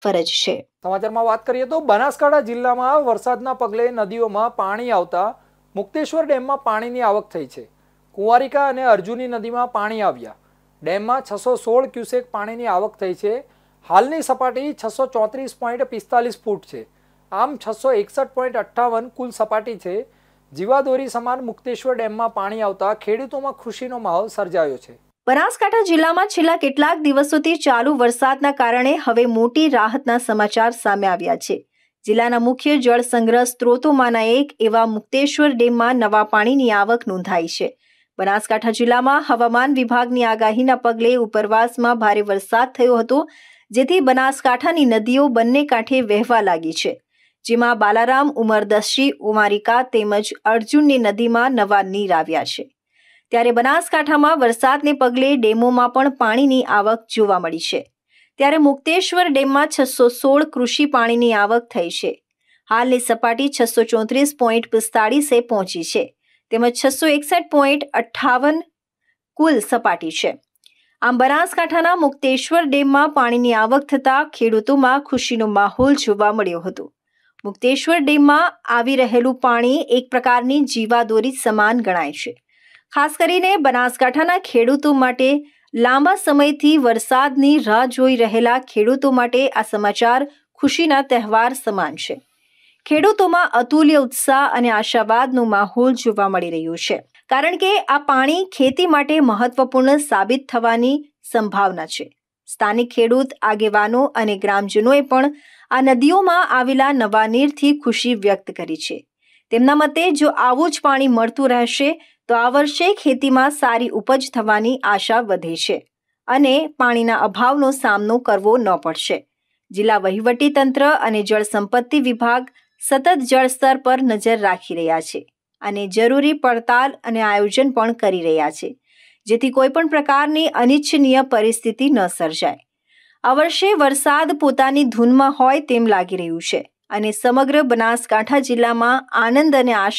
ફરજ છે। સમાચારમાં વાત કરીએ તો બનાસકાંઠા જિલ્લામાં વરસાદના પગલે નદીઓમાં પાણી આવતા મુક્તેશ્વર ડેમમાં પાણીની આવક થઈ છે। કુંવારિકા અને અર્જુની નદીમાં પાણી આવ્યા। ડેમમાં 616 ક્યુસેક પાણીની આવક થઈ છે। હાલની સપાટી 634.45 ફૂટ છે। આમ 661.58 કુલ સપાટી છે। જીવાદોરી સમાન મુક્તેશ્વર ડેમમાં પાણી આવતા ખેડૂતોમાં ખુશીનો માહોલ સર્જાયો છે। બનાસકાંઠા જિલ્લામાં છેલ્લા કેટલાક દિવસોથી ચાલુ વરસાદના કારણે હવે મોટી રાહતના સમાચાર સામે આવ્યા છે। જિલ્લાના મુખ્ય જળ સંગ્રહ સ્ત્રોતોમાંના એક એવા મુક્તેશ્વર ડેમમાં નવા પાણીની આવક નોંધાઈ છે। બનાસકાંઠા જિલ્લામાં હવામાન વિભાગની આગાહીના પગલે ઉપરવાસમાં ભારે વરસાદ થયો હતો, જેથી બનાસકાંઠાની નદીઓ બંને કાંઠે વહેવા લાગી છે, જેમાં બાલારામ, ઉમરદશી, ઉમારિકા તેમજ અર્જુનની નદીમાં નવા નીર આવ્યા છે। ત્યારે બનાસકાંઠામાં વરસાદને પગલે ડેમોમાં પણ પાણીની આવક જોવા મળી છે। ત્યારે મુક્તેશ્વર ડેમમાં 616 કૃષિ પાણીની આવક થઈ છે। હાલની સપાટી 634.45 પહોંચી છે, તેમજ 661.58 કુલ સપાટી છે। આમ બનાસકાંઠાના મુક્તેશ્વર ડેમમાં પાણીની આવક થતાં ખેડૂતોમાં ખુશીનો માહોલ જોવા મળ્યો હતો। મુક્તેશ્વર ડેમમાં આવી રહેલું પાણી એક પ્રકારની જીવાદોરી સમાન ગણાય છે। ખાસ કરીને બનાસકાંઠાના ખેડૂતો માટે લાંબા સમયથી વરસાદની રાહ જોઈ રહેલા ખેડૂતો માટે આ સમાચાર ખુશીના તહેવાર સમાન છે। ખેડૂતોમાં અતુલ્ય ઉત્સાહ અને આશાવાદનો માહોલ જોવા મળી રહ્યો છે, કારણ કે આ પાણી ખેતી માટે મહત્વપૂર્ણ સાબિત થવાની સંભાવના છે। સ્થાનિક ખેડૂત આગેવાનો અને ગ્રામજનોએ પણ આ નદીઓમાં આવેલા નવા નીરથી ખુશી વ્યક્ત કરી છે। તેમના મતે જો આવું જ પાણી મળતું રહેશે તો આ વર્ષે ખેતીમાં સારી ઉપજ થવાની આશા વધે છે અને પાણીના અભાવનો સામનો કરવો ન પડશે। જિલ્લા વહીવટીતંત્ર અને જળ સંપત્તિ વિભાગ સતત જળસ્તર પર નજર રાખી રહ્યા છે અને જરૂરી પડતાલ અને આયોજન પણ કરી રહ્યા છે, જેથી કોઈપણ પ્રકારની અનિચ્છનીય પરિસ્થિતિ ન સર્જાય। આ વર્ષે વરસાદ પોતાની ધૂનમાં હોય તેમ લાગી રહ્યું છે અને સમગ્ર બનાસકાંઠા જિલ્લામાં આનંદ અને આશા